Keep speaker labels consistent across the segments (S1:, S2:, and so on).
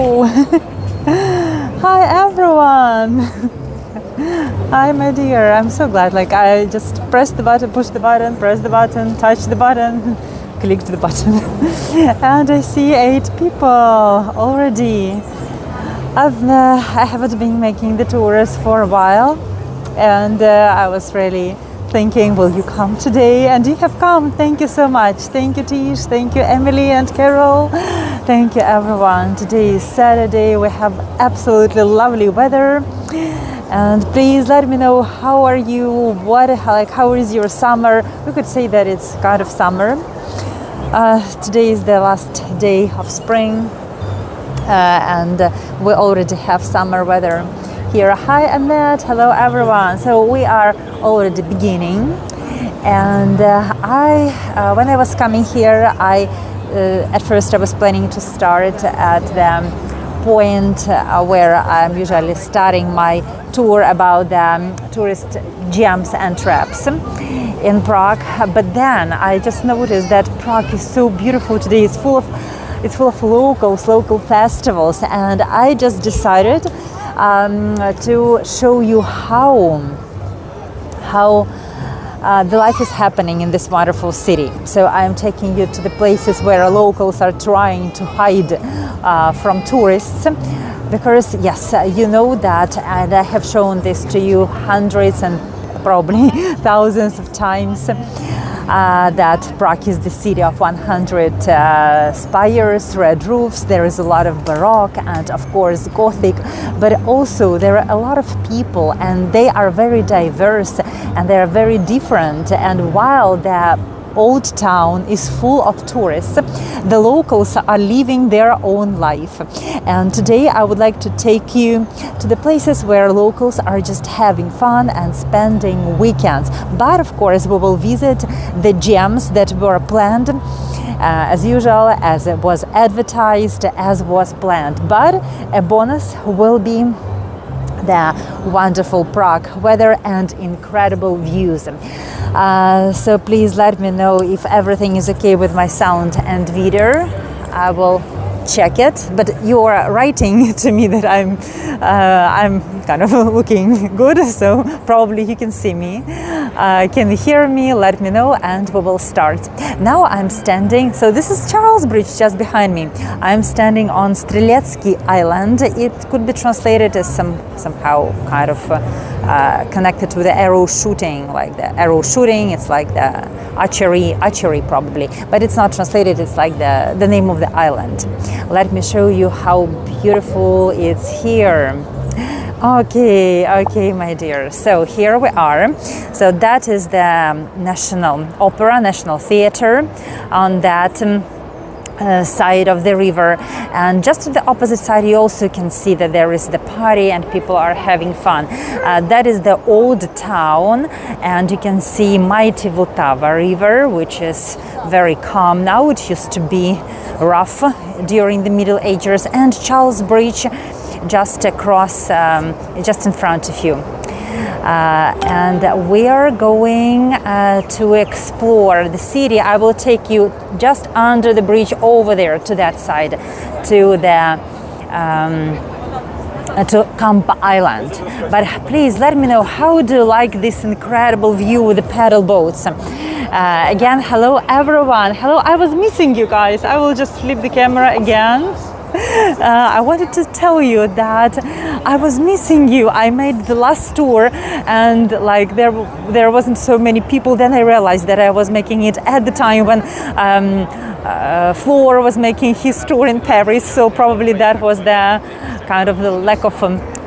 S1: Hello! Hi everyone! Hi my dear, I'm so glad. Like I just pressed the button, pushed the button, pressed the button, touched the button, clicked the button and I see 8 people already. I haven't been making the tours for a while and I was really thinking, will you come today? And you have come. Thank you so much. Thank you, Tish. Thank you, Emily and Carol. Thank you, everyone. Today is Saturday. We have absolutely lovely weather. And please let me know, how are you? How is your summer? We could say that it's kind of summer. Today is the last day of spring, and we already have summer weather here. Hi Annette, hello everyone. So we are already beginning, and when I was coming here, at first I was planning to start at the point where I'm usually starting my tour about the tourist gems and traps in Prague. But then I just noticed that Prague is so beautiful today. It's full of local festivals, and I just decided to show you how the life is happening in this wonderful city. So I'm taking you to the places where locals are trying to hide from tourists, because yes, you know that, and I have shown this to you hundreds and probably thousands of times, that Prague is the city of 100 spires, red roofs. There is a lot of Baroque and of course Gothic, but also there are a lot of people, and they are very diverse and they are very different. And while the old town is full of tourists, the locals are living their own life. And today I would like to take you to the places where locals are just having fun and spending weekends. But of course we will visit the gems that were planned as usual, as it was advertised, as was planned. But a bonus will be the wonderful Prague weather and incredible views. So please let me know if everything is okay with my sound and video. I will check it, but you are writing to me that I'm kind of looking good, so probably you can see me. Can you hear me? Let me know and we will start. Now I'm standing, so this is Charles Bridge just behind me. I'm standing on Streletski Island. It could be translated as somehow kind of connected to the arrow shooting, like the arrow shooting. It's like the archery probably, but it's not translated. It's like the name of the island. Let me show you how beautiful it's here. Okay, my dear. So here we are. So that is the National Opera, National Theatre on that side of the river, and just to the opposite side you also can see that there is the party and people are having fun. That is the old town, and you can see mighty Vltava river, which is very calm now. It used to be rough during the Middle Ages, and Charles Bridge just across, just in front of you. And we are going to explore the city. I will take you just under the bridge over there to that side, to the to Kampa Island. But please let me know, how do you like this incredible view with the paddle boats? Again, hello everyone. Hello, I was missing you guys. I will just flip the camera again. I wanted to tell you that I was missing you. I made the last tour and like there wasn't so many people. Then I realized that I was making it at the time when Floor was making his tour in Paris, so probably that was the kind of the lack of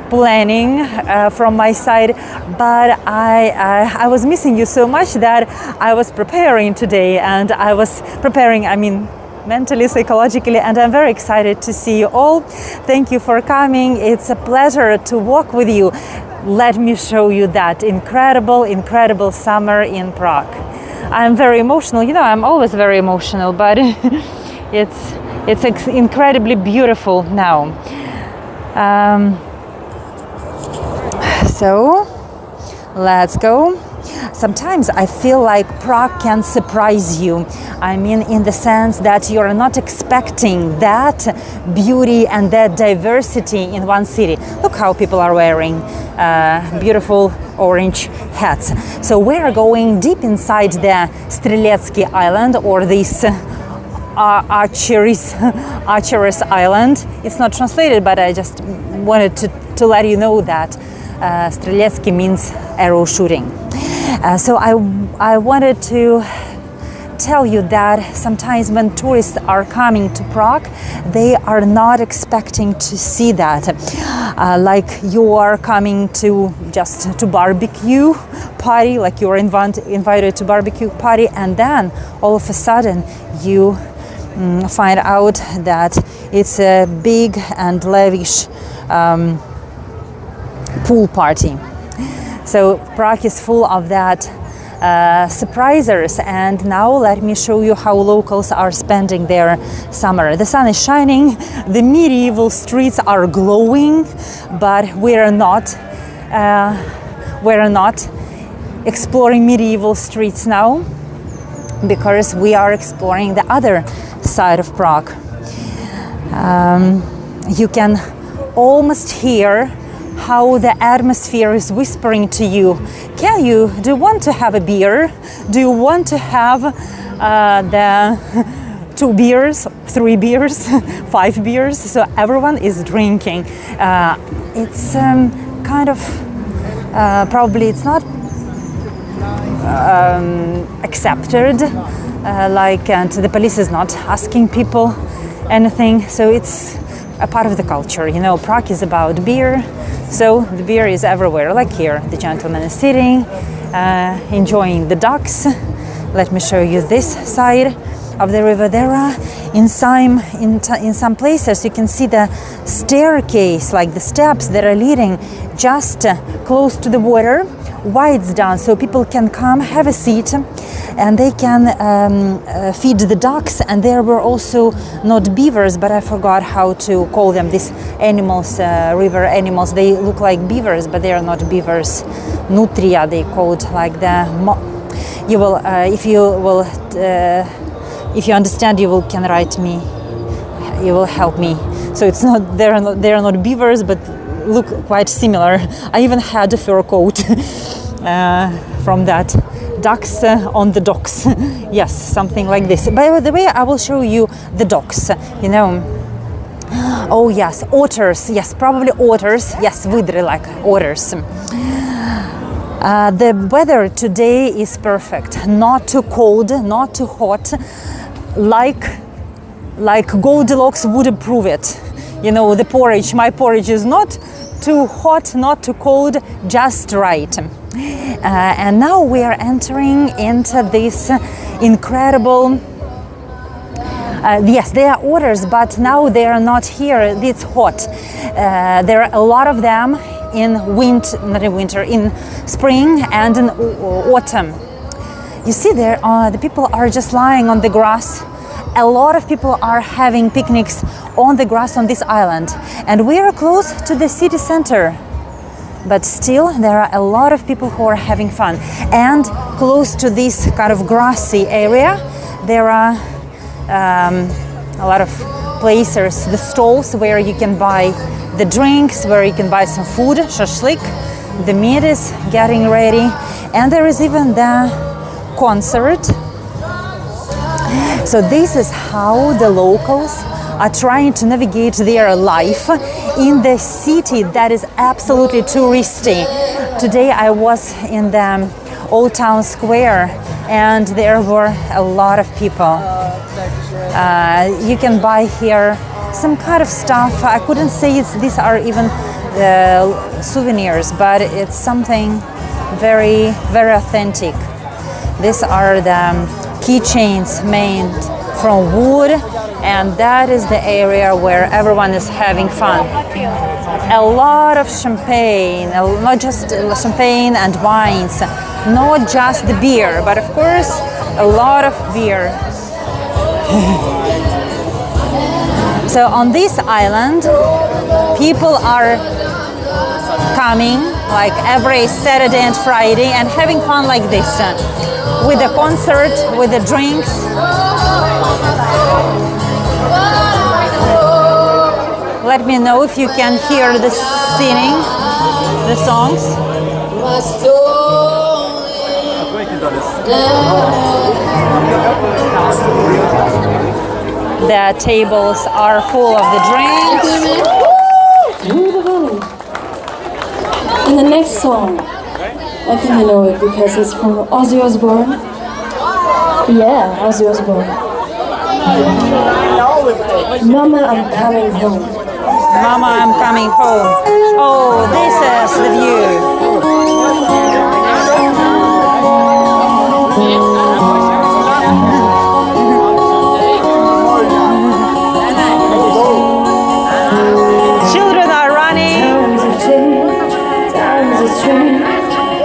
S1: planning from my side. But I was missing you so much that I was preparing today, and I was preparing, I mean, mentally, psychologically, and I'm very excited to see you all. Thank you for coming. It's a pleasure to walk with you. Let me show you that incredible summer in Prague. I'm very emotional. You know, I'm always very emotional, but it's incredibly beautiful now. So let's go. Sometimes I feel like Prague can surprise you. I mean in the sense that you're not expecting that beauty and that diversity in one city. Look how people are wearing beautiful orange hats. So we're going deep inside the Streletski Island, or this Archer's Island. It's not translated, but I just wanted to let you know that Streletski means arrow shooting. So I wanted to tell you that sometimes when tourists are coming to Prague, they are not expecting to see that. Like you are coming to just to barbecue party, like you are invited to barbecue party, and then all of a sudden you find out that it's a big and lavish pool party. So Prague is full of that surprisers, and now let me show you how locals are spending their summer. The sun is shining, the medieval streets are glowing, but we're not exploring medieval streets now, because we are exploring the other side of Prague. You can almost hear how the atmosphere is whispering to you. Do you want to have a beer? Do you want to have the 2 beers, 3 beers, 5 beers? So everyone is drinking. It's kind of, probably it's not accepted, and the police is not asking people anything. So it's a part of the culture. You know, Prague is about beer. So the beer is everywhere, like here. The gentleman is sitting, enjoying the ducks. Let me show you this side of the river. There are in some places you can see the staircase, like the steps that are leading just close to the water. Why it's done? So people can come, have a seat, and they can feed the ducks. And there were also not beavers, but I forgot how to call them. These animals, river animals. They look like beavers, but they are not beavers. Nutria, they called, like the. You will, if you understand, you can write me. You will help me. So it's not. They are not beavers, but look quite similar. I even had a fur coat from that. Ducks on the docks. Yes, something like this. By the way, I will show you the docks. You know. Oh yes, otters. Yes, probably otters. Yes, vidri, like otters. The weather today is perfect. Not too cold, not too hot. Like Goldilocks would approve it. You know, the porridge. My porridge is not too hot, not too cold, just right. And now we are entering into this incredible. Yes, they are otters, but now they are not here. It's hot. There are a lot of them in in spring and in autumn. You see, there the people are just lying on the grass. A lot of people are having picnics on the grass on this island, and we are close to the city center. But still, there are a lot of people who are having fun. And close to this kind of grassy area, there are a lot of places, the stalls where you can buy the drinks, where you can buy some food, shashlik. The meat is getting ready, and there is even the concert. So this is how the locals are trying to navigate their life in the city that is absolutely touristy. Today I was in the Old Town Square, and there were a lot of people. You can buy here some kind of stuff. I couldn't say these are even souvenirs, but it's something very, very authentic. These are the keychains made from wood, and that is the area where everyone is having fun. A lot of champagne, not just champagne and wines, not just the beer, but of course a lot of beer. So on this island, people are coming like every Saturday and Friday and having fun like this, with the concert, with the drinks. Let me know if you can hear the singing, the songs. The tables are full of the drinks.
S2: And the next song, I think I know it because it's from Ozzy Osbourne. Yeah, Ozzy Osbourne. Mama, I'm coming home.
S1: Mama, I'm coming home. Oh, this is the view. Children are running.
S2: Times have changed, times have changed.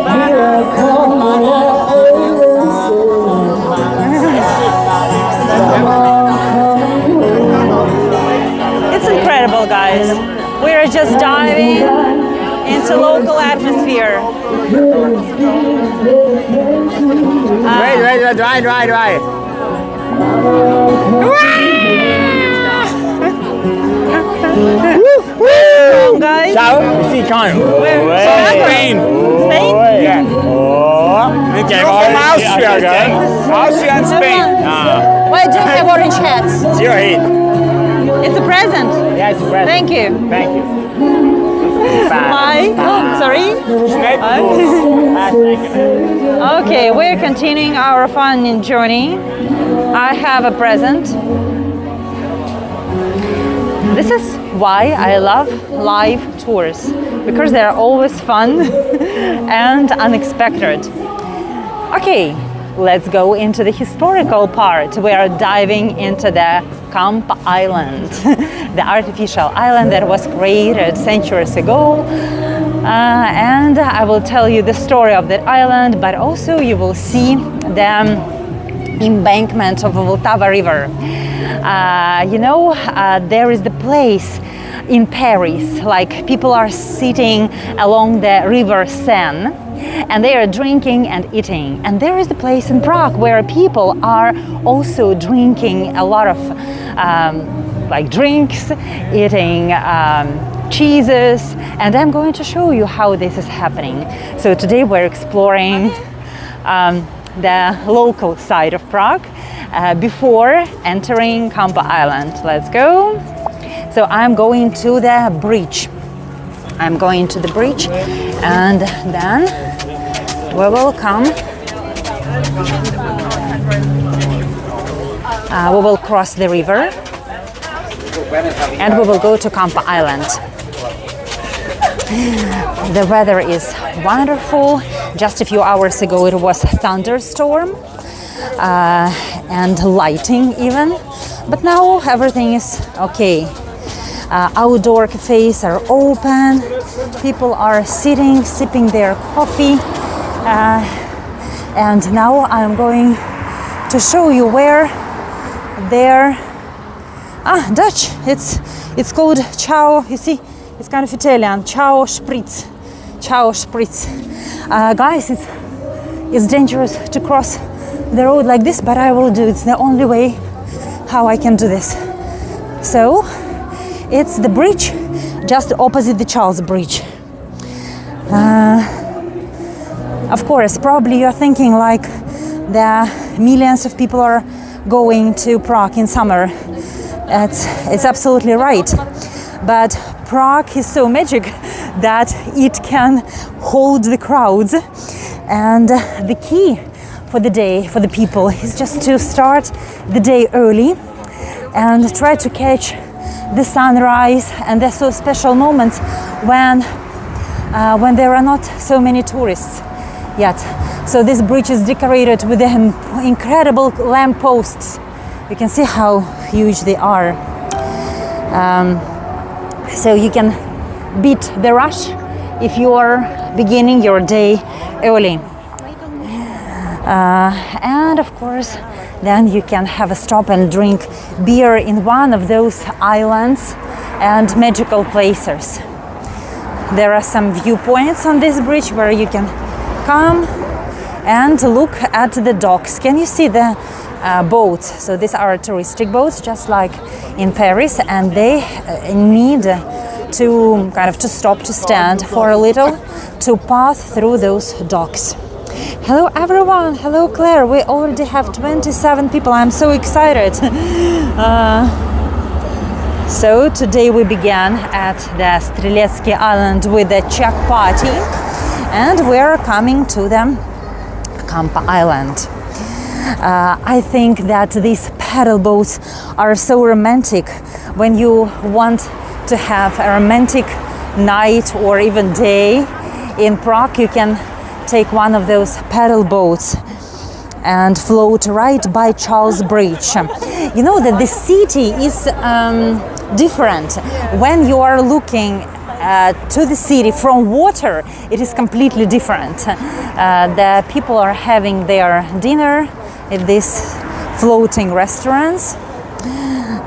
S2: Here I come,
S1: It's incredible, guys. We are just diving into local atmosphere.
S3: Right.
S1: Guys,
S3: Ciao, si con.
S1: Spain. Spain?
S3: Yeah. Oh, okay. From Austria, guys. Austria and Spain.
S1: Why do you have orange hats?
S3: Zero heat.
S1: It's a present.
S3: Yeah, it's a present.
S1: Thank you.
S3: Thank you.
S1: Hi. Oh, sorry. Okay, we're continuing our fun journey. I have a present. This is why I love live tours, because they're always fun and unexpected. Okay, let's go into the historical part. We are diving into the Kampa Island, the artificial island that was created centuries ago. And I will tell you the story of that island, but also you will see the embankment of the Vltava River. There is the place in Paris, like people are sitting along the river Seine and they are drinking and eating. And there is the place in Prague where people are also drinking a lot of drinks, eating cheeses, and I'm going to show you how this is happening. So today we're exploring the local side of Prague before entering Kampa Island. Let's go. So I'm going to the bridge. I'm going to the bridge and then we will come. We will cross the river and we will go to Kampa Island. The weather is wonderful. Just a few hours ago it was a thunderstorm and lightning even, but now everything is okay. Outdoor cafes are open, people are sitting, sipping their coffee, and now I'm going to show you where their Dutch. It's called Ciao. You see, it's kind of Italian. Ciao Spritz. Ciao Spritz. Guys, it's dangerous to cross the road like this, but I will do. It's the only way how I can do this. So it's the bridge just opposite the Charles Bridge. Of course, probably you're thinking like the millions of people are going to Prague in summer. It's absolutely right. But Prague is so magic that it can hold the crowds. And the key for the day, for the people, is just to start the day early and try to catch the sunrise and the so special moments when there are not so many tourists yet. So this bridge is decorated with the incredible lamp posts. You can see how huge they are. So you can beat the rush if you are beginning your day early. And of course, then you can have a stop and drink beer in one of those islands and magical places. There are some viewpoints on this bridge where you can come and look at the docks. Can you see the boats? So these are touristic boats, just like in Paris, and they need to kind of to stop, to stand for a little, to pass through those docks. Hello everyone, hello Claire, we already have 27 people, I'm so excited. So today we began at the Streletski Island with the Czech party, and we're coming to the Kampa Island. I think that these paddle boats are so romantic. When you want to have a romantic night or even day in Prague, you can take one of those paddle boats and float right by Charles Bridge. You know that the city is different. When you are looking to the city from water, it is completely different. The people are having their dinner at these floating restaurants.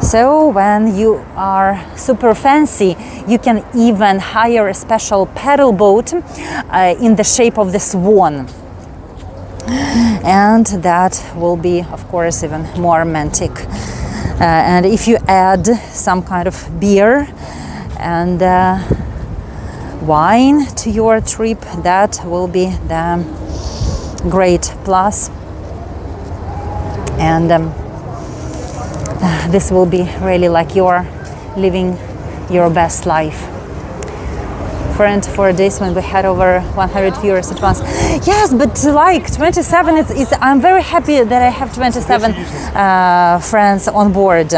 S1: So when you are super fancy, you can even hire a special paddle boat in the shape of the swan. And that will be, of course, even more romantic. And if you add some kind of beer and wine to your trip, that will be the great plus. And this will be really like you're living your best life. For this when we had over 100 viewers at once. Yes, but like 27, I'm very happy that I have 27 friends on board.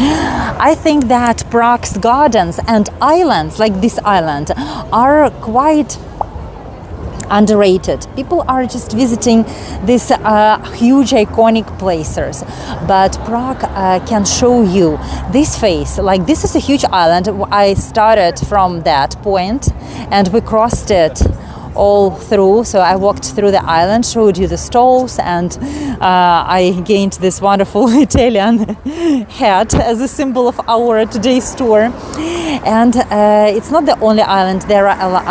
S1: I think that Prague's gardens and islands, like this island, are quite underrated. People are just visiting these huge iconic places, but Prague can show you this face. Like, this is a huge island. I started from that point and we crossed it all through. So I walked through the island, showed you the stalls, and I gained this wonderful Italian hat as a symbol of our today's tour. And it's not the only island, there are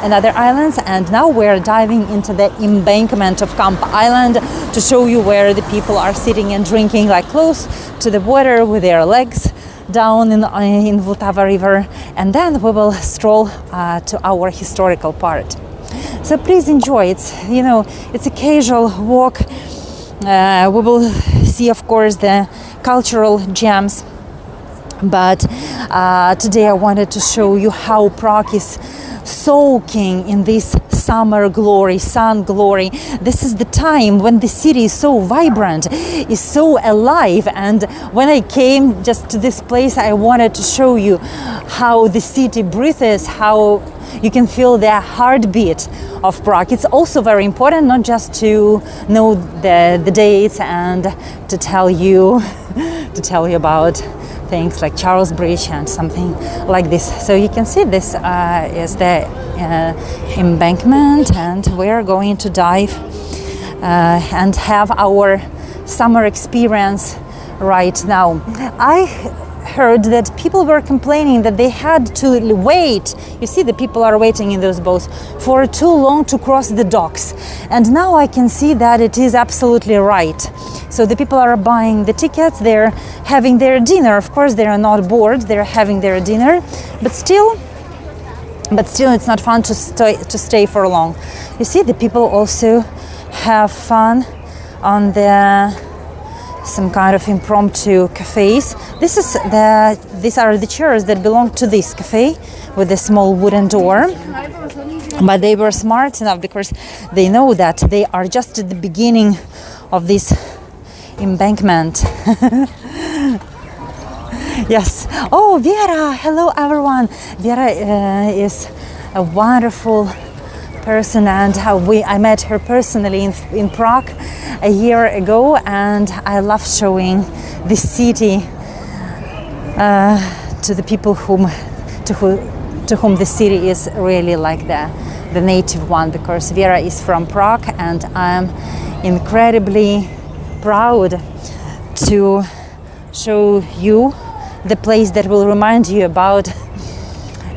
S1: another islands, and now we're diving into the embankment of Kampa Island to show you where the people are sitting and drinking, like close to the water with their legs down in Vltava river, and then we will stroll to our historical part. So please enjoy. It's a casual walk. We will see, of course, the cultural gems. But today I wanted to show you how Prague is soaking in this summer glory, sun glory. This is the time when the city is so vibrant, is so alive. And when I came just to this place, I wanted to show you how the city breathes, how you can feel the heartbeat of Prague. It's also very important not just to know the dates and to tell you about things like Charles Bridge and something like this. So you can see this is the embankment, and we're going to dive and have our summer experience right now. I heard that people were complaining that they had to wait. You see, the people are waiting in those boats for too long to cross the docks. And now I can see that it is absolutely right. So the people are buying the tickets, they're having their dinner. Of course, they are not bored, they're having their dinner, but still it's not fun to stay for long. You see, the people also have fun on some kind of impromptu cafes. These are the chairs that belong to this cafe with a small wooden door. But they were smart enough because they know that they are just at the beginning of this embankment. Yes. Oh, Vera! Hello, everyone. Vera is a wonderful person, and I met her personally in Prague a year ago, and I love showing this city to the people to whom the city is really like the native one, because Vera is from Prague, and I'm incredibly proud to show you the place that will remind you about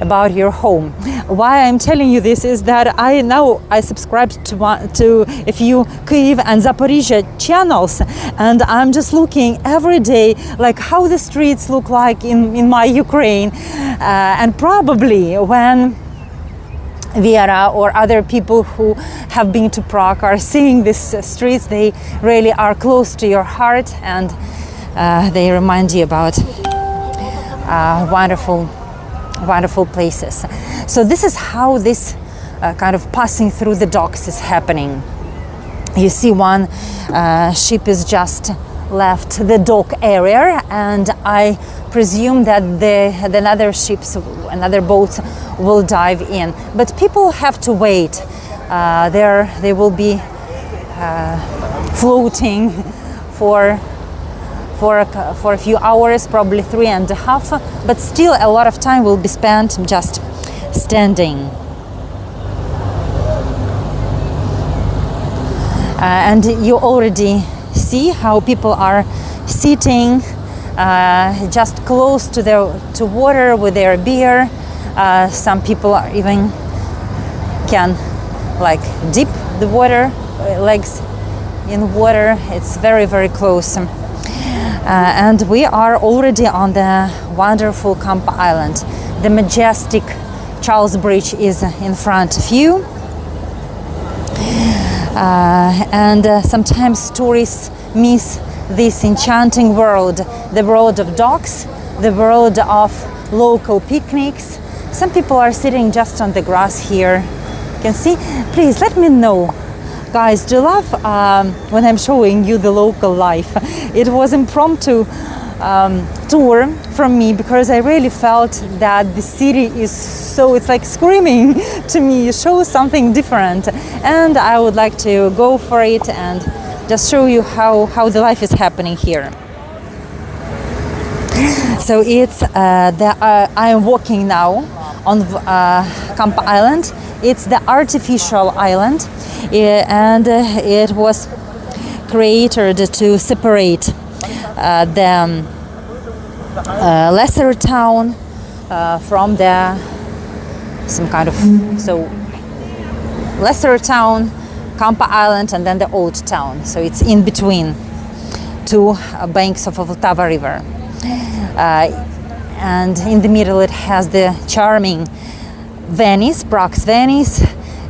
S1: about your home. Why I'm telling you this is that I subscribe to a few Kyiv and Zaporizhia channels, and I'm just looking every day like how the streets look like in my Ukraine, and probably when Vera or other people who have been to Prague are seeing these streets, they really are close to your heart, and they remind you about wonderful places. So this is how this kind of passing through the docks is happening. You see one ship is just left the dock area, and I presume that the other ships and other boats will dive in. But people have to wait. They will be floating for a few hours, probably 3.5, but still a lot of time will be spent just standing. And you already see how people are sitting just close to water with their beer. Some people are even can like dip the water legs in water. It's very close. And we are already on the wonderful Kampa Island. The majestic Charles Bridge is in front of you. And sometimes tourists miss this enchanting world, the world of docks, the world of local picnics. Some people are sitting just on the grass here. You can see, please let me know. Guys, do you love when I'm showing you the local life? It was impromptu tour from me because I really felt that the city is it's like screaming to me, show something different. And I would like to go for it and just show you how the life is happening here. So it's I am walking now on Kampa Island. It's the artificial island, and it was created to separate the lesser town from some kind of lesser town, Kampa Island, and then the old town. So it's in between two banks of Vltava River, and in the middle it has the charming Venice, Prague Venice,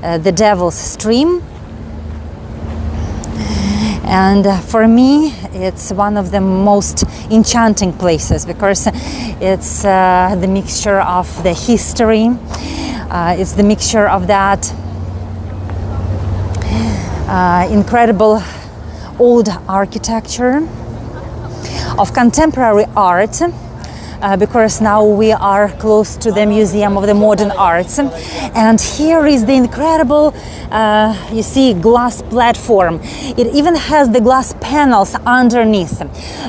S1: the Devil's Stream. And for me, it's one of the most enchanting places because it's the mixture of the history, it's the mixture of that incredible old architecture, of contemporary art, because now we are close to the Museum of the Modern Arts, and here is the incredible you see glass platform. It even has the glass panels underneath,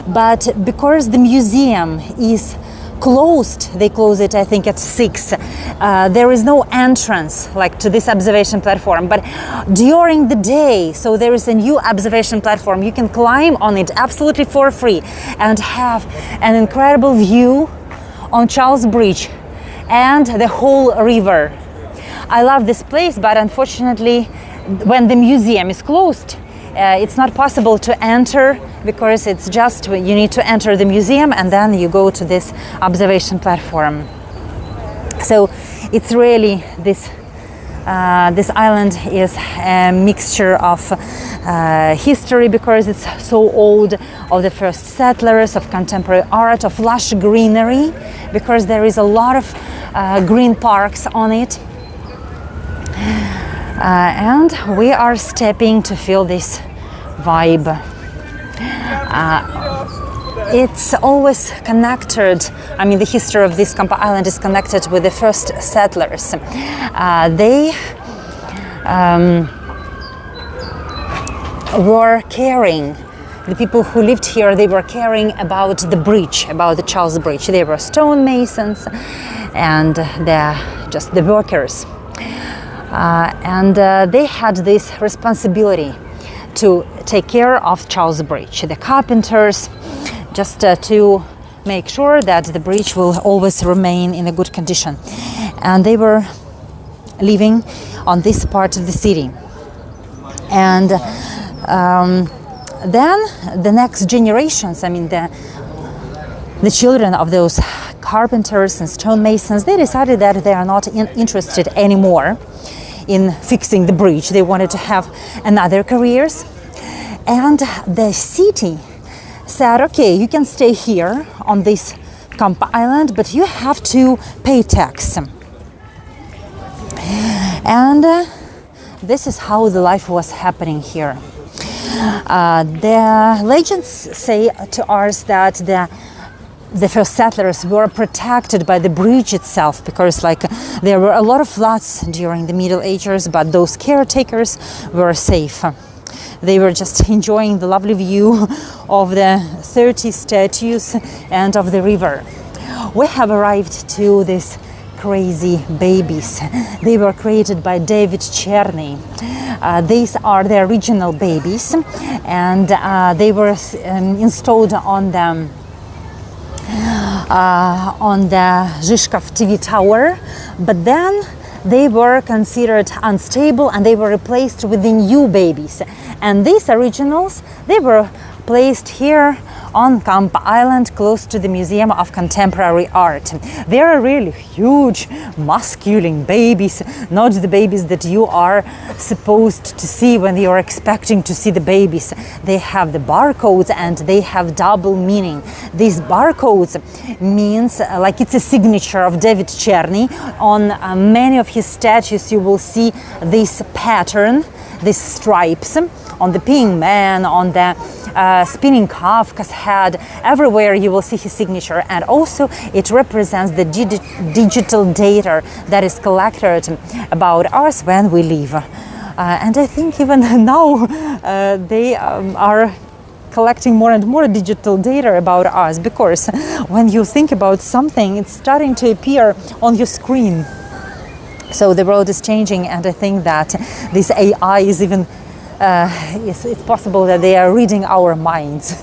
S1: but because the museum is closed, they close it I think at 6, there is no entrance like to this observation platform, but during the day, so there is a new observation platform, you can climb on it absolutely for free and have an incredible view on Charles Bridge and the whole river. I love this place, but unfortunately when the museum is closed, it's not possible to enter because it's just you need to enter the museum and then you go to this observation platform. So it's really this island is a mixture of history because it's so old, of the first settlers, of contemporary art, of lush greenery because there is a lot of green parks on it. And we are stepping to feel this vibe. It's always connected, I mean the history of this Kampa Island is connected with the first settlers. They were caring, the people who lived here, they were caring about the bridge, about the Charles Bridge. They were stonemasons and just the workers. And they had this responsibility to take care of Charles Bridge, the carpenters, just to make sure that the bridge will always remain in a good condition. and they were living on this part of the city. And then the next generations, I mean the children of those carpenters and stonemasons, they decided that they are not interested anymore in fixing the bridge. They wanted to have another careers. And the city said, okay, you can stay here on this Kampa Island, but you have to pay tax. And this is how the life was happening here. The legends say to us that the first settlers were protected by the bridge itself, because there were a lot of floods during the Middle Ages, but those caretakers were safe. They were just enjoying the lovely view of the 30 statues and of the river. We have arrived to these crazy babies. They were created by David Cherny. These are the original babies, and they were installed on the Žižkov TV tower, but then they were considered unstable and they were replaced with the new babies. And these originals, they were placed here on Kampa Island, close to the Museum of Contemporary Art. They are really huge, masculine babies, not the babies that you are supposed to see when you are expecting to see the babies. They have the barcodes and they have double meaning. These barcodes means it's a signature of David Cherny. On many of his statues you will see this pattern, these stripes. On the Peeing Man, on the spinning Kafka's head, everywhere you will see his signature. And also it represents the digital data that is collected about us when we live. And I think even now they are collecting more and more digital data about us, because when you think about something, it's starting to appear on your screen. So the world is changing, and I think that this AI is even it's possible that they are reading our minds.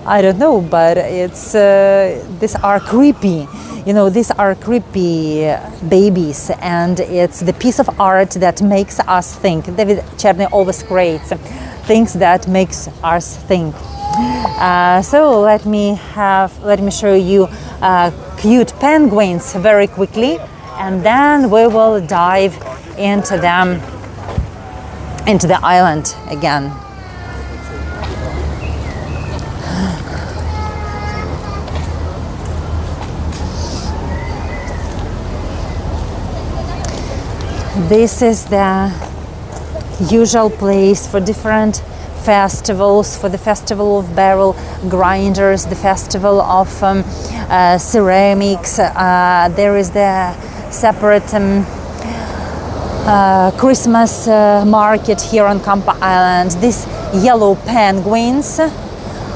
S1: I don't know, but it's these are creepy. These are creepy babies, and it's the piece of art that makes us think. David Cherny always creates things that makes us think. So let me show you cute penguins very quickly, and then we will dive into them. Into the island again. This is the usual place for different festivals, for the festival of barrel grinders, the festival of ceramics. There is the separate Christmas market here on Kampa Island. These yellow penguins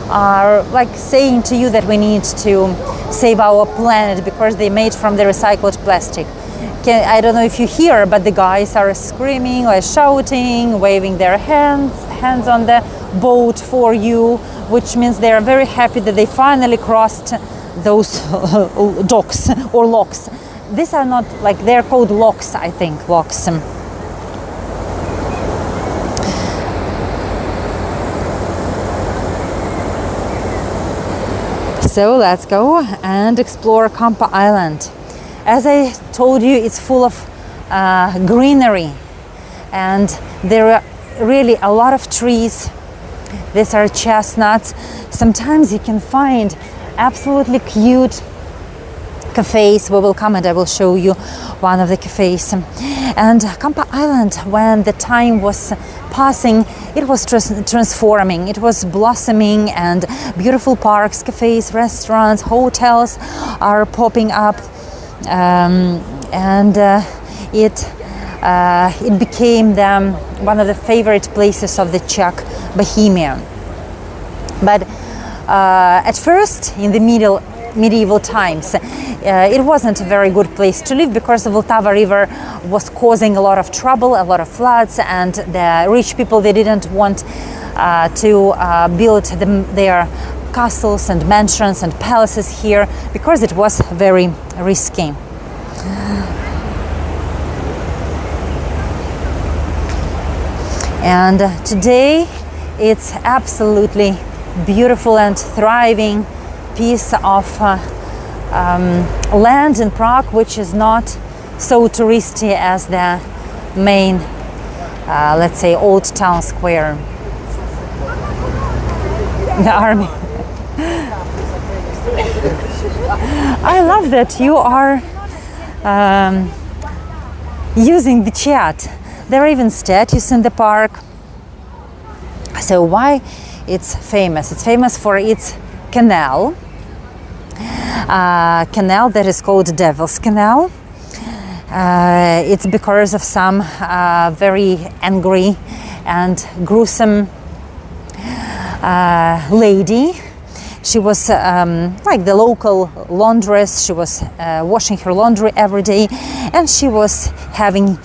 S1: are saying to you that we need to save our planet because they made from the recycled plastic. I don't know if you hear, but the guys are screaming or shouting, waving their hands on the boat for you, which means they are very happy that they finally crossed those docks or locks. These are not they're called locks, I think, locks. So let's go and explore Kampa Island. As I told you, it's full of greenery, and there are really a lot of trees. These are chestnuts. Sometimes you can find absolutely cute cafes. We will come and I will show you one of the cafes. And Kampa Island, when the time was passing, it was transforming. It was blossoming, and beautiful parks, cafes, restaurants, hotels are popping up, and it became one of the favorite places of the Czech Bohemia. But at first, in the medieval times, it wasn't a very good place to live, because the Vltava River was causing a lot of trouble, a lot of floods, and the rich people, they didn't want to build their castles and mansions and palaces here, because it was very risky. And today it's absolutely beautiful and thriving piece of land in Prague, which is not so touristy as the main, let's say, old town square. The army. I love that you are using the chat. There are even statues in the park. So why it's famous? It's famous for its canal. Canal that is called Devil's Canal. It's because of some very angry and gruesome lady. She was like the local laundress. She was washing her laundry every day, and she was having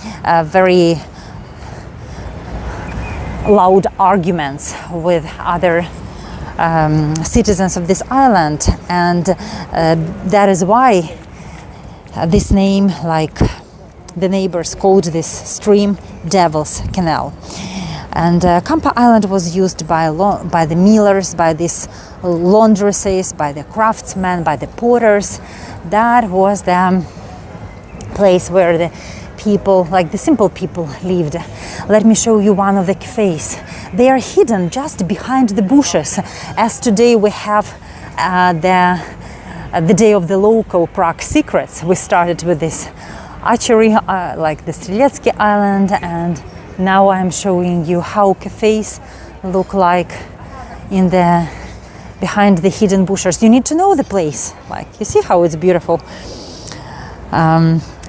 S1: very loud arguments with other citizens of this island, and that is why this name, like the neighbors called this stream Devil's Canal. And Kampa Island was used by the millers, by these laundresses, by the craftsmen, by the potters. That was the place where the people, like the simple people, lived. Let me show you one of the cafes. They are hidden just behind the bushes, as today we have the day of the local Prague secrets. We started with this archery, like the Streletski Island, and now I'm showing you how cafes look like in the behind the hidden bushes. You need to know the place. Like, you see how it's beautiful.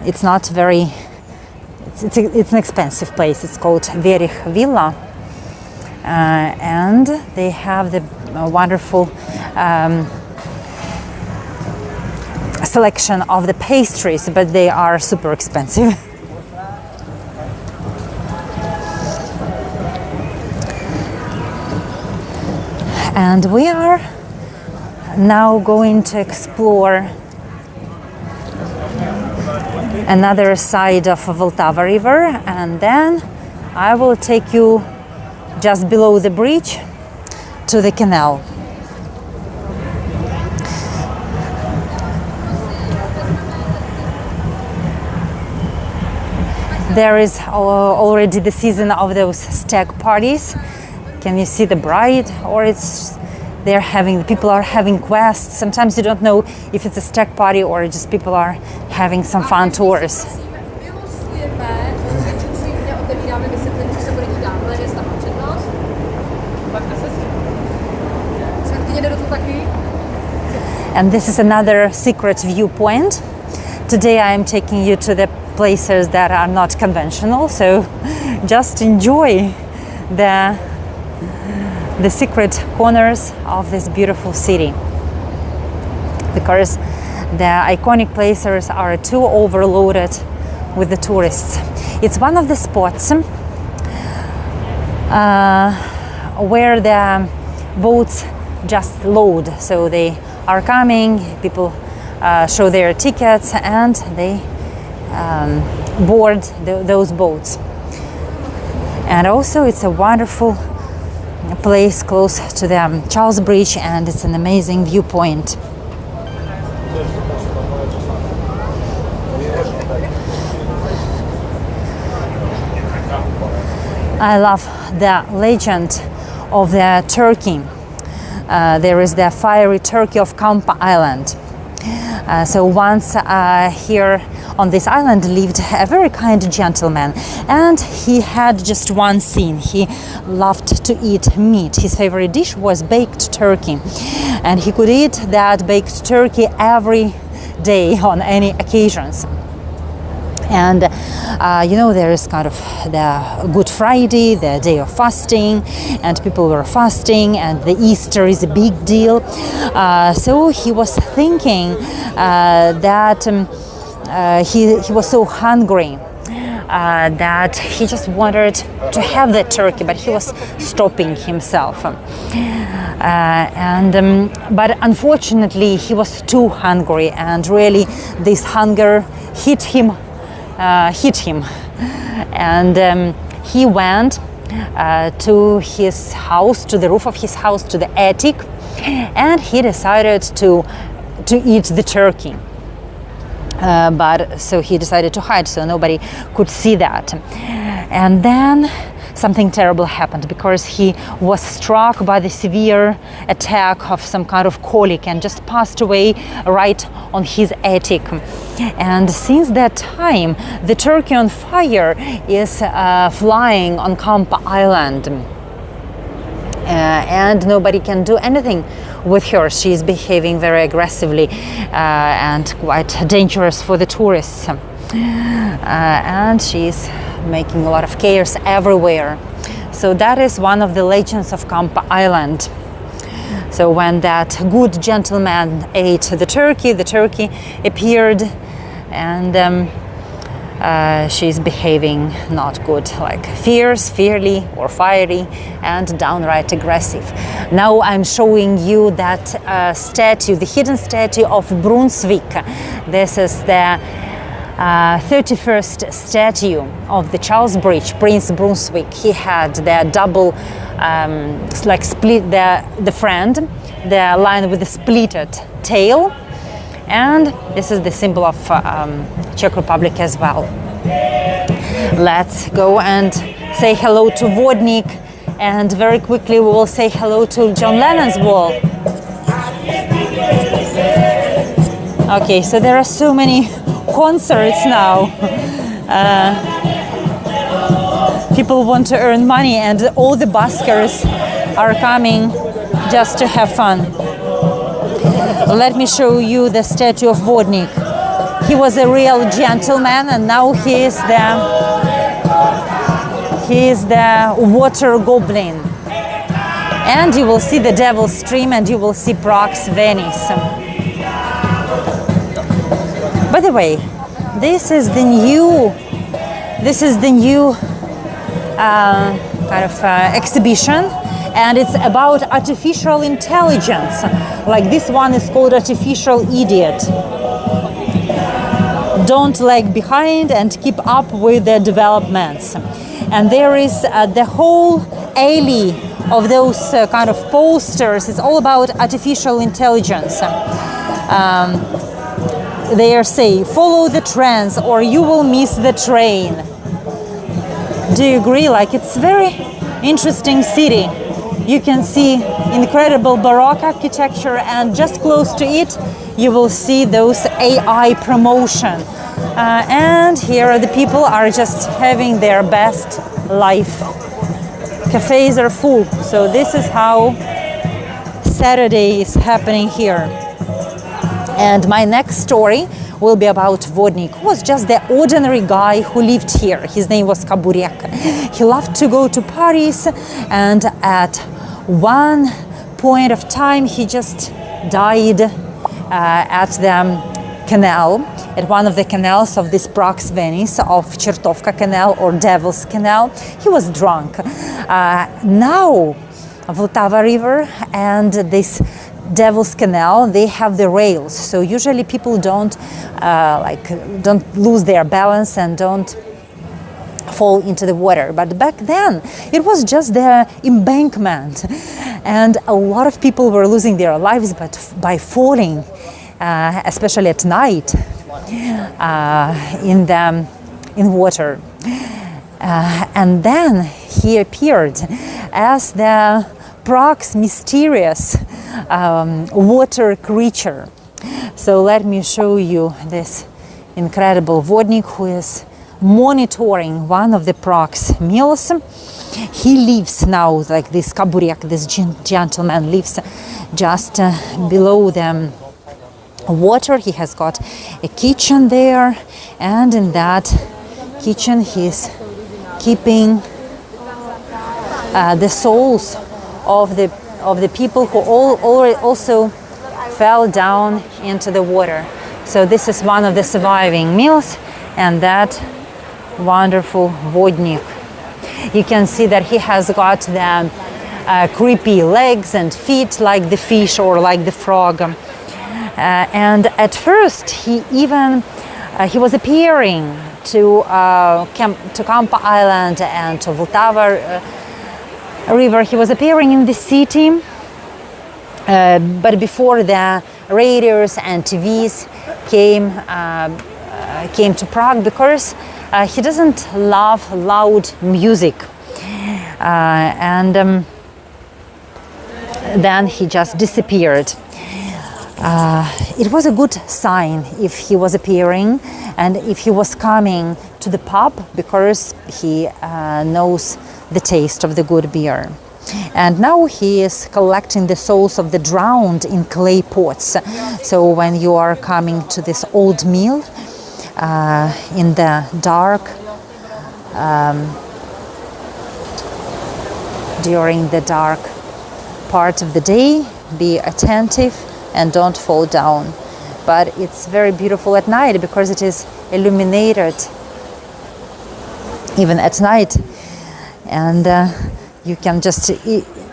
S1: It's not very. It's an expensive place. It's called Verich Villa, and they have the wonderful selection of the pastries, but they are super expensive. And we are now going to explore another side of Vltava River, and then I will take you just below the bridge to the canal. There is already the season of those stag parties. Can you see the bride? Or people are having quests. Sometimes you don't know if it's a stag party or just people are having some fun tours. And this is another secret viewpoint. Today I am taking you to the places that are not conventional, so just enjoy the secret corners of this beautiful city, because the iconic places are too overloaded with the tourists. It's one of the spots where the boats just load, so they are coming, people show their tickets and they board those boats. And also it's a wonderful place close to the Charles Bridge, and it's an amazing viewpoint. I love the legend of the turkey. There is the fiery turkey of Kampa Island. So once here on this island lived a very kind gentleman, and he had just one sin. He loved to eat meat. His favorite dish was baked turkey, and he could eat that baked turkey every day on any occasions. And there is kind of the Good Friday, the day of fasting, and people were fasting, and the Easter is a big deal. So he was thinking that he was so hungry that he just wanted to have that turkey, but he was stopping himself. But unfortunately, he was too hungry, and really this hunger hit him. And he went to his house, to the roof of his house, to the attic, and he decided to eat the turkey. But so he decided to hide so nobody could see that. And then something terrible happened because he was struck by the severe attack of some kind of colic and just passed away right on his attic. And since that time, the turkey on fire is flying on Kampa Island. And nobody can do anything with her. She's behaving very aggressively and quite dangerous for the tourists. And she's making a lot of chaos everywhere. So that is one of the legends of Kampa Island. So when that good gentleman ate the turkey appeared, and she's behaving not good, like fierce, fiery, or fiery, and downright aggressive. Now I'm showing you that statue, the hidden statue of Brunswick. This is the 31st statue of the Charles Bridge, Prince Brunswick. He had the double, like split the front, the line with the splitted tail, and this is the symbol of Czech Republic as well. Let's go and say hello to Vodnik, and very quickly we will say hello to John Lennon's Wall. Okay, so there are so many concerts now. People want to earn money, and all the buskers are coming just to have fun. Let me show you the statue of Vodnik. He was a real gentleman, and now he is the water goblin. And you will see the Devil's Stream, and you will see Prague Venice. By the way, this is the new kind of exhibition, and it's about artificial intelligence. Like this one is called Artificial Idiot. Don't lag behind and keep up with the developments. And there is the whole alley of those kind of posters. It's all about artificial intelligence. They say, follow the trends or you will miss the train. Do you agree? Like, it's very interesting city. You can see incredible Baroque architecture, and just close to it you will see those AI promotion. And here the people are just having their best life. Cafes are full. So this is how Saturday is happening here. And my next story will be about Vodnik, who was just the ordinary guy who lived here. His name was Kaburek. He loved to go to parties, and at one point of time he just died at the canal, at one of the canals of this Prague Venice, of Chertovka Canal or Devil's Canal. He was drunk. Now Vltava River and this Devil's Canal, they have the rails, so usually people don't lose their balance and don't fall into the water. But back then it was just the embankment, and a lot of people were losing their lives by falling, especially at night, in water. And then he appeared as the Prague's mysterious water creature. So let me show you this incredible Vodnik, who is monitoring one of the Prague's mills. He lives now, like this Kaburek, this gentleman lives just below the water. He has got a kitchen there, and in that kitchen he's keeping the souls of the people who also fell down into the water. So this is one of the surviving mills, and that wonderful Vodnik. You can see that he has got the creepy legs and feet like the fish or like the frog. And at first he was appearing to Kampa Island and to Vltava river. He was appearing in the city, but before the radios and TVs came to Prague, because he doesn't love loud music, and then he just disappeared. It was a good sign if he was appearing and if he was coming to the pub, because he knows the taste of the good beer. And now he is collecting the souls of the drowned in clay pots. So when you are coming to this old mill in the dark, during the dark part of the day, be attentive and don't fall down. But it's very beautiful at night because it is illuminated even at night, and you can just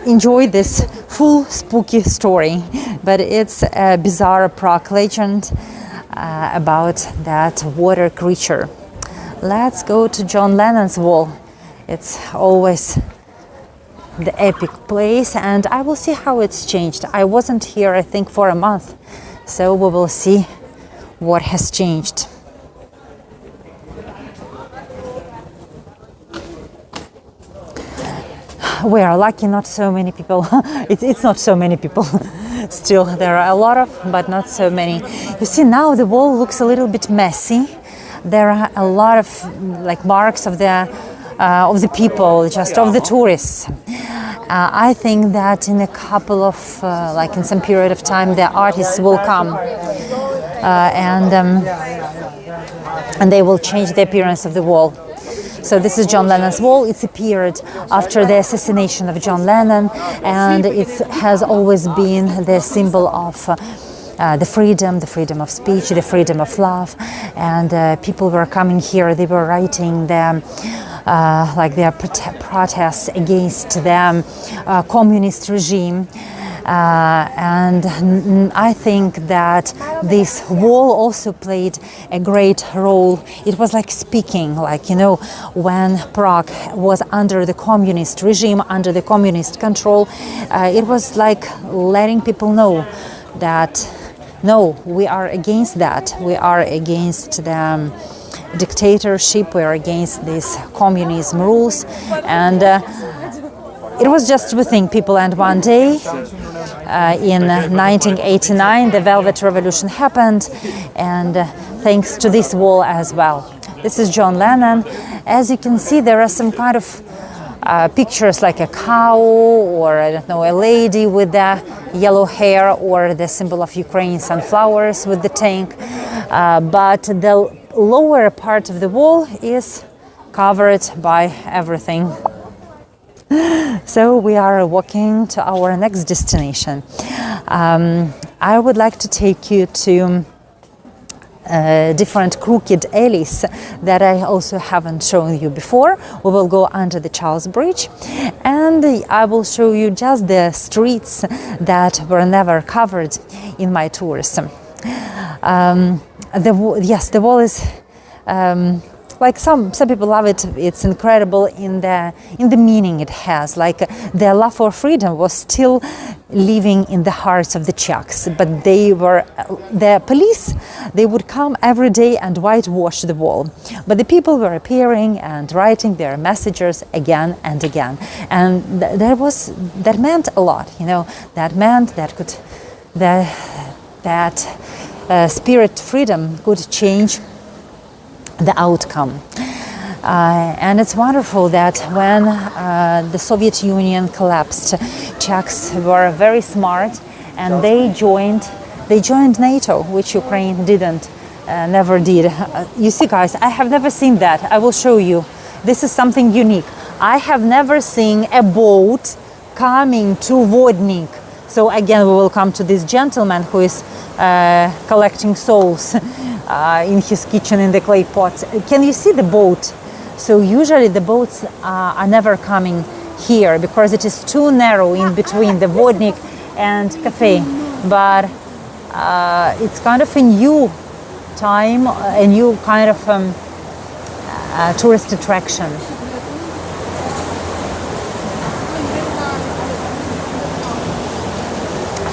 S1: enjoy this full spooky story. But it's a bizarre Prague legend about that water creature. Let's go to John Lennon's Wall. It's always the epic place, and I will see how it's changed. I wasn't here, I think, for a month, so we will see what has changed. We are lucky, not so many people. It's not so many people. Still, there are a lot of, but not so many. You see, now the wall looks a little bit messy. There are a lot of like marks of the people, just of the tourists. I think that in a couple of, like in some period of time, the artists will come and they will change the appearance of the wall. So this is John Lennon's Wall. It's appeared after the assassination of John Lennon, and it has always been the symbol of the freedom of speech, the freedom of love. And people were coming here, they were writing them their protests against the communist regime. And I think that this wall also played a great role. It was like speaking, like, you know, when Prague was under the communist regime, under the communist control, it was like letting people know that, no, we are against that. We are against the dictatorship, we are against these communism rules. And it was just within people, and one day in 1989 the Velvet Revolution happened, and thanks to this wall as well. This is John Lennon. As you can see, there are some kind of pictures like a cow, or I don't know, a lady with the yellow hair, or the symbol of Ukraine, sunflowers with the tank, but the lower part of the wall is covered by everything. So we are walking to our next destination. I would like to take you to different crooked alleys that I also haven't shown you before. We will go under the Charles Bridge, and I will show you just the streets that were never covered in my tours. The wall is like some people love it. It's incredible in the meaning it has. Like their love for freedom was still living in the hearts of the Czechs, but the police, they would come every day and whitewash the wall. But the people were appearing and writing their messages again and again, and that meant a lot. You know, that meant that spirit freedom could change the outcome. And it's wonderful that when the Soviet Union collapsed, Czechs were very smart, and they joined NATO, which Ukraine never did. You see, guys, I have never seen that. I will show you. This is something unique. I have never seen a boat coming to Vodnik. So again, we will come to this gentleman who is collecting souls in his kitchen in the clay pots. Can you see the boat? So usually the boats are never coming here because it is too narrow in between the Vodnik and cafe. But it's kind of a new time, a new kind of tourist attraction.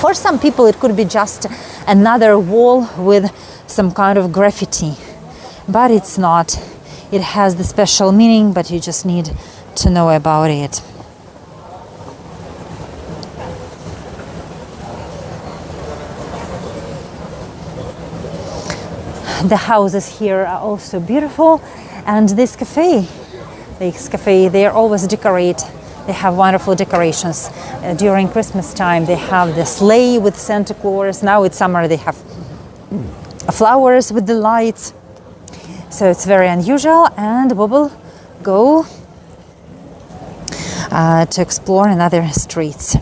S1: For some people, it could be just another wall with some kind of graffiti, but it's not. It has the special meaning, but you just need to know about it. The houses here are also beautiful, and this cafe, they always decorate. They have wonderful decorations. During Christmas time, they have the sleigh with Santa Claus. Now it's summer, they have flowers with the lights. So it's very unusual, and we will go to explore another streets.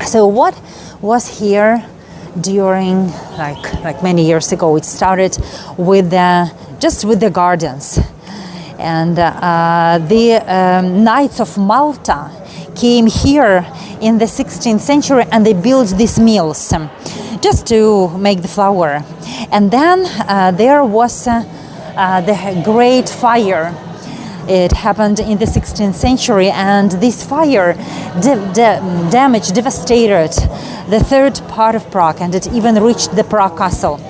S1: So what was here during like many years ago? It started with just with the gardens, and the Knights of Malta came here in the 16th century, and they built these mills just to make the flour. And then there was the Great Fire. It happened in the 16th century, and this fire devastated the third part of Prague, and it even reached the Prague castle.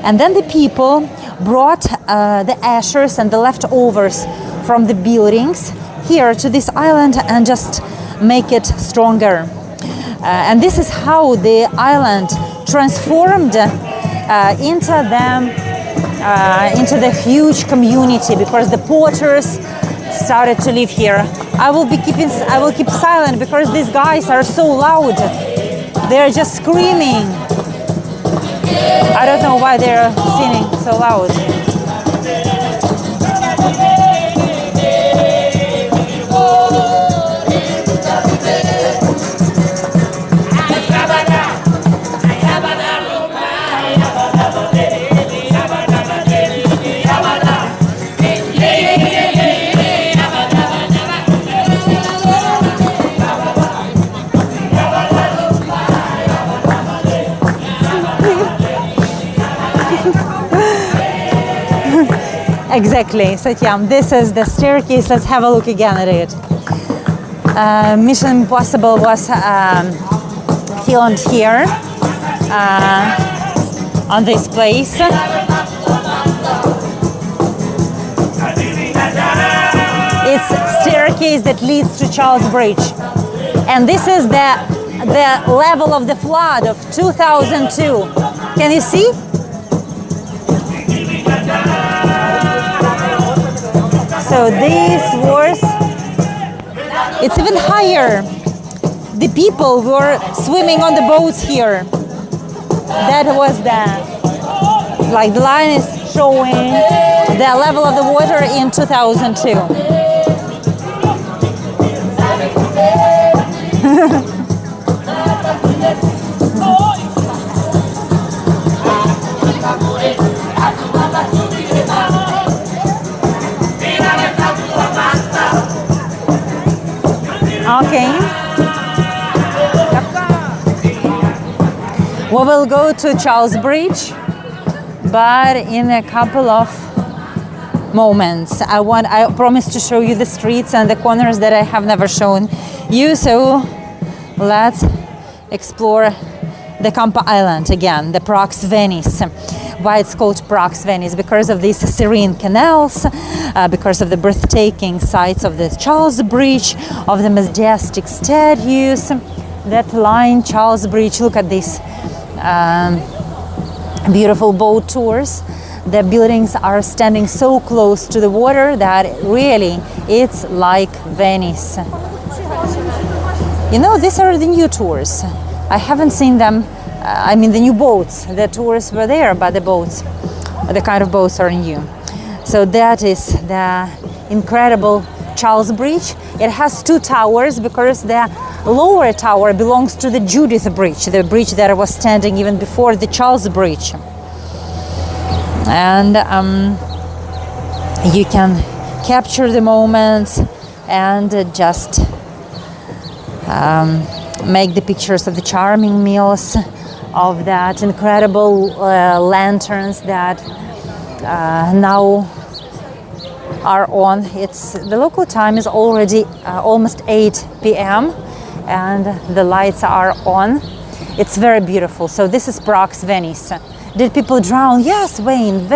S1: And then the people brought the ashes and the leftovers from the buildings here to this island and just make it stronger. And this is how the island transformed into the huge community, because the potters started to live here. I will keep silent because these guys are so loud. They're just screaming. I don't know why they're singing so loud. Exactly, Satyam. This is the staircase. Let's have a look again at it. Mission Impossible was filmed here on this place. It's staircase that leads to Charles Bridge, and this is the level of the flood of 2002. Can you see? So this was, it's even higher. The people were swimming on the boats here. That was the line is showing the level of the water in 2002. Okay. We will go to Charles Bridge, but in a couple of moments. I promise to show you the streets and the corners that I have never shown you. So let's explore the Kampa Island again, the Prague Venice. Why it's called Prague Venice? Because of these serene canals, because of the breathtaking sights of the Charles Bridge, of the majestic statues that line Charles Bridge. Look at these beautiful boat tours. The buildings are standing so close to the water that really it's like Venice. You know, these are the new tours. I haven't seen them. I mean, the new boats. The tourists were there, but the kind of boats are new. So that is the incredible Charles Bridge. It has two towers because the lower tower belongs to the Judith Bridge, the bridge that was standing even before the Charles Bridge. And you can capture the moments and just make the pictures of the charming meals, of that incredible lanterns that now are on. The local time is already almost 8 p.m. and the lights are on. It's very beautiful. So this is Prague's Venice. Did people drown? Yes, Wayne,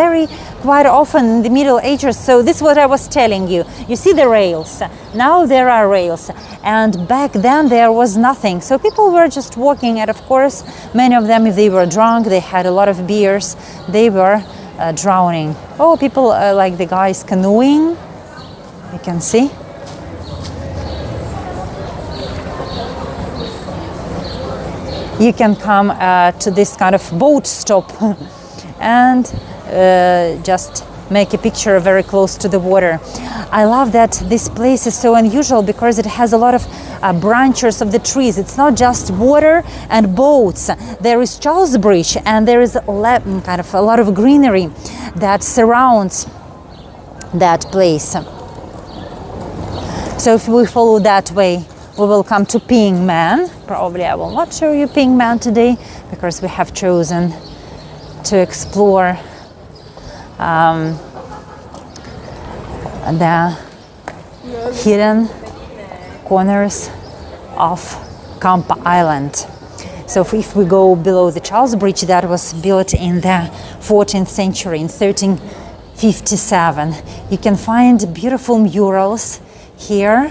S1: quite often in the Middle Ages. So this is what I was telling you. You see the rails. Now there are rails. And back then there was nothing. So people were just walking, and of course, many of them, if they were drunk, they had a lot of beers, they were drowning. Oh, people like the guys canoeing. You can see. You can come to this kind of boat stop and just make a picture very close to the water. I love that this place is so unusual because it has a lot of branches of the trees. It's not just water and boats. There is Charles Bridge, and there is kind of a lot of greenery that surrounds that place. So if we follow that way, we will come to Peeing Man. Probably I will not show you Peeing Man today because we have chosen to explore the hidden corners of Kampa Island. So if we go below the Charles Bridge, that was built in the 14th century, in 1357. You can find beautiful murals here.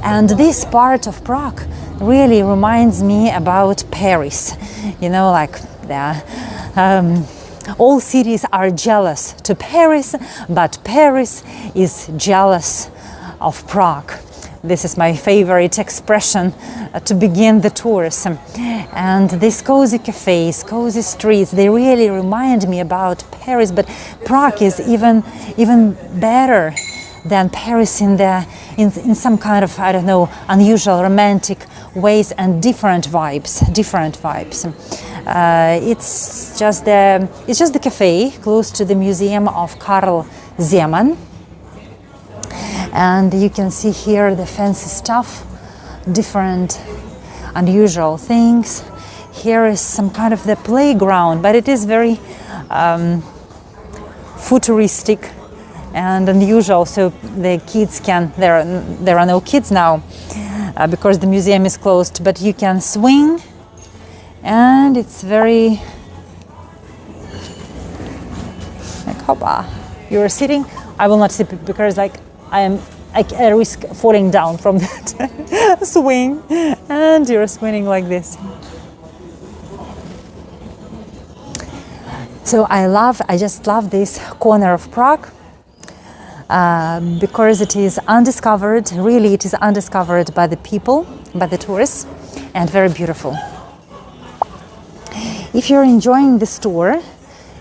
S1: And this part of Prague really reminds me about Paris. You know, like all cities are jealous to Paris, but Paris is jealous of Prague. This is my favorite expression to begin the tourism. And these cozy cafes, cozy streets, they really remind me about Paris, but Prague is even better than Paris in some kind of, I don't know, unusual romantic ways and different vibes. It's just the cafe close to the museum of Karl Zeman, and you can see here the fancy stuff, different unusual things. Here is some kind of the playground, but it is very futuristic and unusual, so the kids can, there are no kids now because the museum is closed, but you can swing, and it's very like, hoppa, you're sitting. I will not sit because like I risk falling down from that swing, and you're swinging like this. So I just love this corner of Prague. Because it is undiscovered, really it is undiscovered by the people, by the tourists, and very beautiful. If you're enjoying this tour,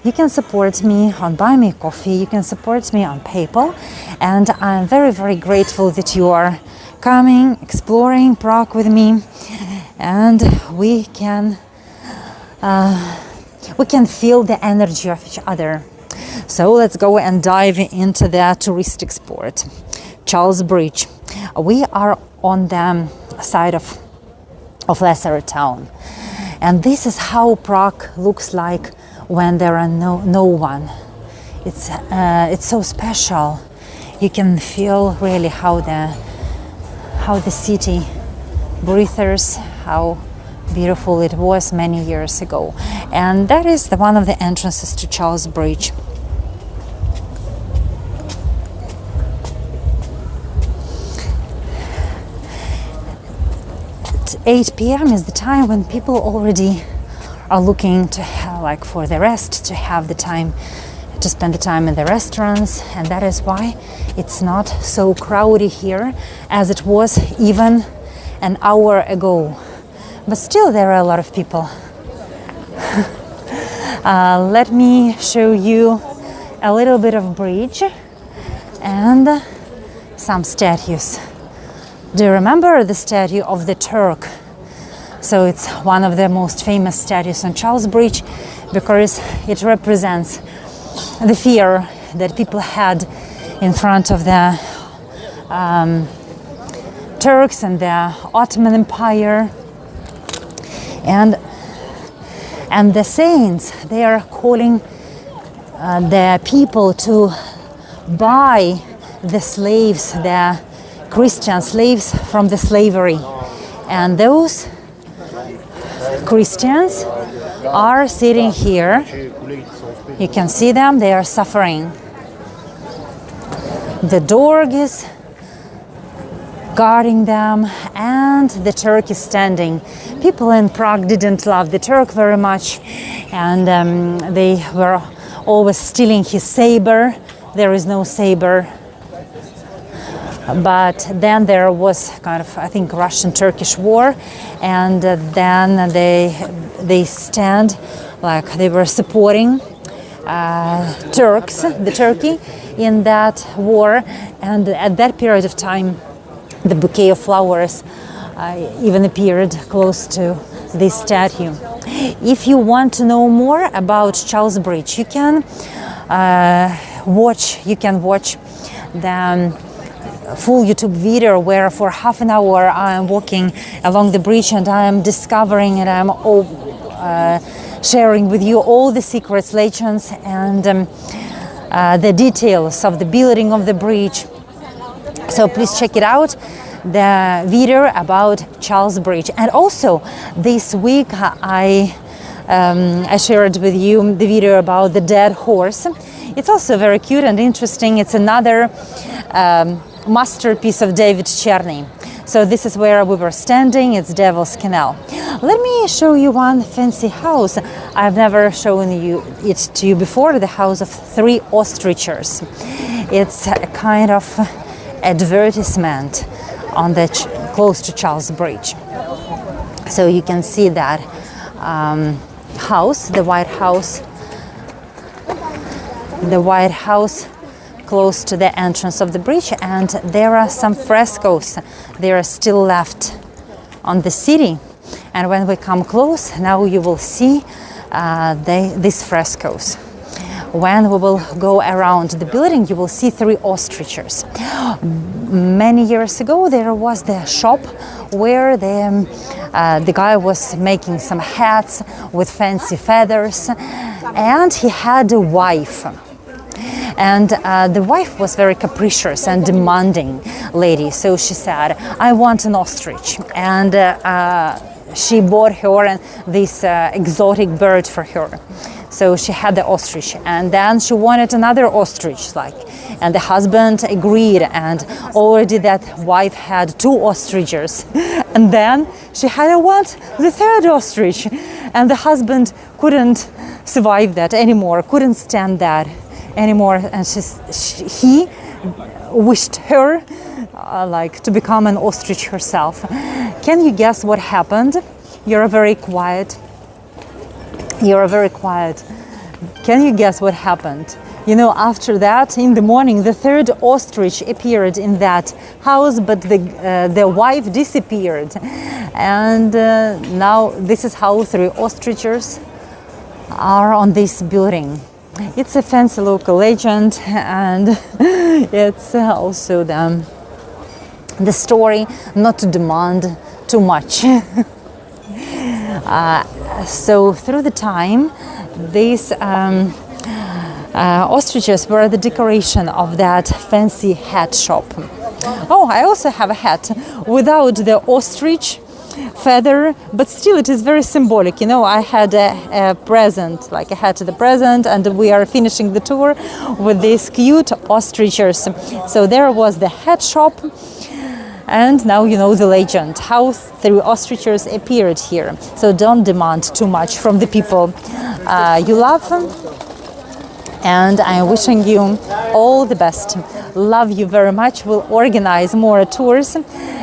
S1: you can support me on Buy Me Coffee, you can support me on PayPal, and I'm very, very grateful that you are coming, exploring Prague with me, and we can feel the energy of each other. So let's go and dive into the touristic spot, Charles Bridge. We are on the side of lesser town, and this is how Prague looks like when there are no one. It's so special. You can feel really how the city breathes, how beautiful it was many years ago. And that is one of the entrances to Charles Bridge. 8 p.m. is the time when people already are looking to for the rest, to have the time to spend the time in the restaurants, and that is why it's not so crowded here as it was even an hour ago. But still there are a lot of people. Let me show you a little bit of bridge and some statues. Do you remember the statue of the Turk? So it's one of the most famous statues on Charles Bridge because it represents the fear that people had in front of the Turks and the Ottoman Empire. And the saints, they are calling the people to buy the slaves, the Christian slaves from the slavery. And those Christians are sitting here. You can see them, they are suffering. The Dorg is guarding them, and the Turk is standing. People in Prague didn't love the Turk very much, and they were always stealing his saber. There is no saber. But then there was kind of, I think, Russian-Turkish war, and then they stand like they were supporting Turkey in that war. And at that period of time, the bouquet of flowers even appeared close to this statue. If you want to know more about Charles Bridge, you can watch the full YouTube video where for half an hour I am walking along the bridge and I am discovering and I am sharing with you all the secrets, legends, and the details of the building of the bridge. So please check it out, the video about Charles Bridge. And also this week I shared with you the video about the dead horse. It's also very cute and interesting. It's another masterpiece of David Cherny. So this is where we were standing. It's Devil's Canal. Let me show you one fancy house. I've never shown it to you before. The house of 3 ostriches. It's a kind of advertisement on the close to Charles Bridge. So you can see that house, the White House close to the entrance of the bridge, and there are some frescoes. They are still left on the city, and when we come close, now you will see these frescoes. When we will go around the building, you will see 3 ostriches. Many years ago, there was the shop where the guy was making some hats with fancy feathers, and he had a wife. And the wife was very capricious and demanding lady. So she said, I want an ostrich. And she bought her this exotic bird for her. So she had the ostrich, and then she wanted another ostrich, and the husband agreed, and already that wife had 2 ostriches. And then she had the 3rd ostrich, and the husband couldn't survive that anymore, couldn't stand that anymore, and he wished her to become an ostrich herself. Can you guess what happened? You're very quiet. Can you guess what happened? After that, in the morning, the 3rd ostrich appeared in that house, but the wife disappeared. And now this is how 3 ostriches are on this building. It's a fancy local legend, and it's also the story not to demand too much. So through the time, these ostriches were the decoration of that fancy hat shop. Oh, I also have a hat without the ostrich feather, but still it is very symbolic. I had a present, like a hat to the present, and we are finishing the tour with these cute ostriches. So there was the hat shop, and now you know the legend, how 3 ostriches appeared here. So don't demand too much from the people you love. And I'm wishing you all the best. Love you very much. We'll organize more tours,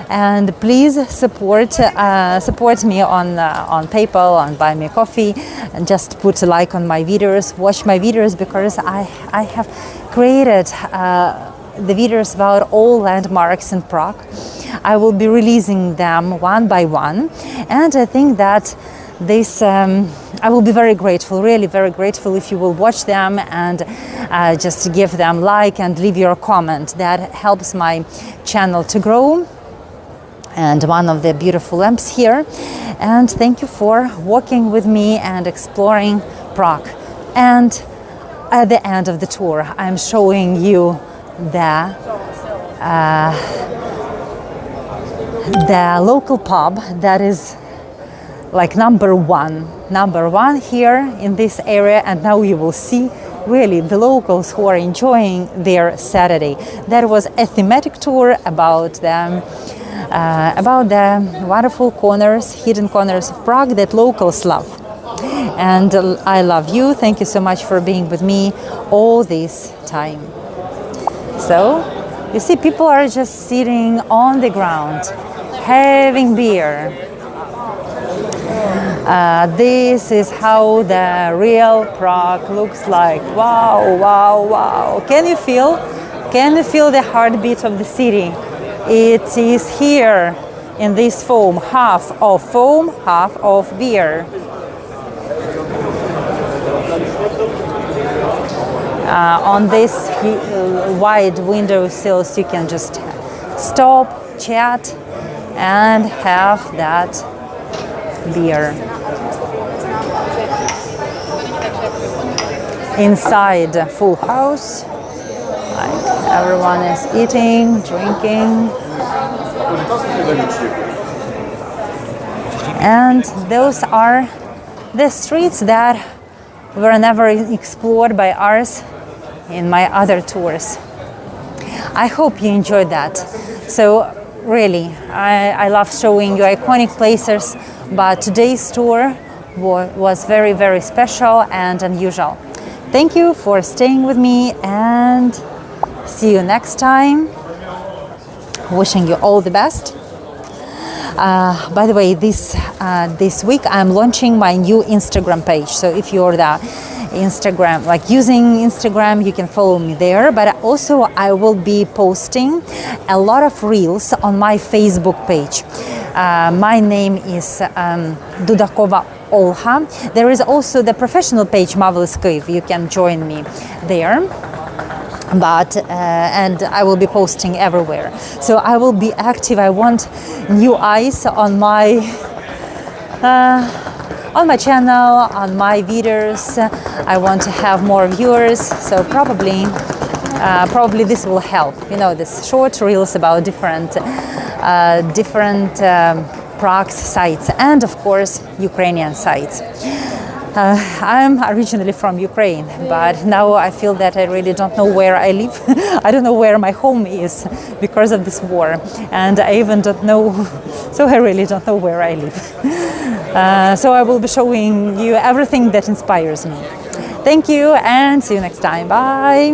S1: and please support me on PayPal, on Buy Me a Coffee, and just put a like on my videos. Watch my videos, because I have created the videos about all landmarks in Prague. I will be releasing them one by one, and I think that this I will be very grateful, really very grateful, if you will watch them and just give them like and leave your comment. That helps my channel to grow. And one of the beautiful lamps here. And thank you for walking with me and exploring Prague. And at the end of the tour, I'm showing you the the local pub that is like number one here in this area, and now you will see really the locals who are enjoying their Saturday. That was a thematic tour about the wonderful corners, hidden corners of Prague that locals love. And I love you. Thank you so much for being with me all this time. So, you see, people are just sitting on the ground, having beer. This is how the real Prague looks like. Wow, wow, wow. Can you feel the heartbeat of the city? It is here in this foam, half of beer. On this wide window sills you can just stop, chat, and have that beer. Inside a full house, like everyone is eating, drinking. And those are the streets that were never explored by us in my other tours. I hope you enjoyed that. So really, I love showing you iconic places, but today's tour was very, very special and unusual. Thank you for staying with me, and see you next time. Wishing you all the best. By the way, this week I'm launching my new Instagram page. So if you're the Instagram, like using Instagram, you can follow me there. But also I will be posting a lot of reels on my Facebook page. My name is Dudakova Olha. There is also the professional page marvelous.kyiv. You can join me there. But and I will be posting everywhere. So I will be active. I want new eyes on my channel, on my videos. I want to have more viewers. So probably this will help. You know, this short reels about different Prague sites and of course Ukrainian sites. I'm originally from Ukraine, but now I feel that I really don't know where I live. I don't know where my home is because of this war, and I even don't know, so I really don't know where I live. So I will be showing you everything that inspires me. Thank you, and see you next time. Bye.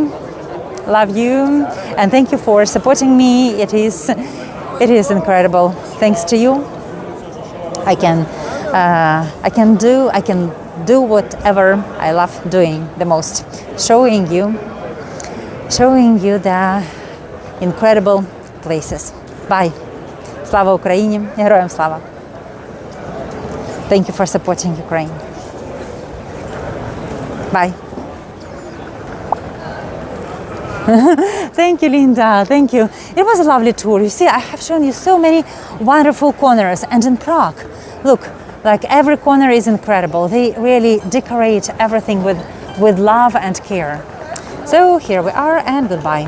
S1: Love you, and thank you for supporting me. It is incredible. Thanks to you, I can do whatever I love doing the most, showing you the incredible places. Bye. Slava Україні, героям слава. Thank you for supporting Ukraine. Bye. Thank you, Linda. Thank you. It was a lovely tour. You see, I have shown you so many wonderful corners, and in Prague, look, like every corner is incredible. They really decorate everything with love and care. So here we are, and goodbye.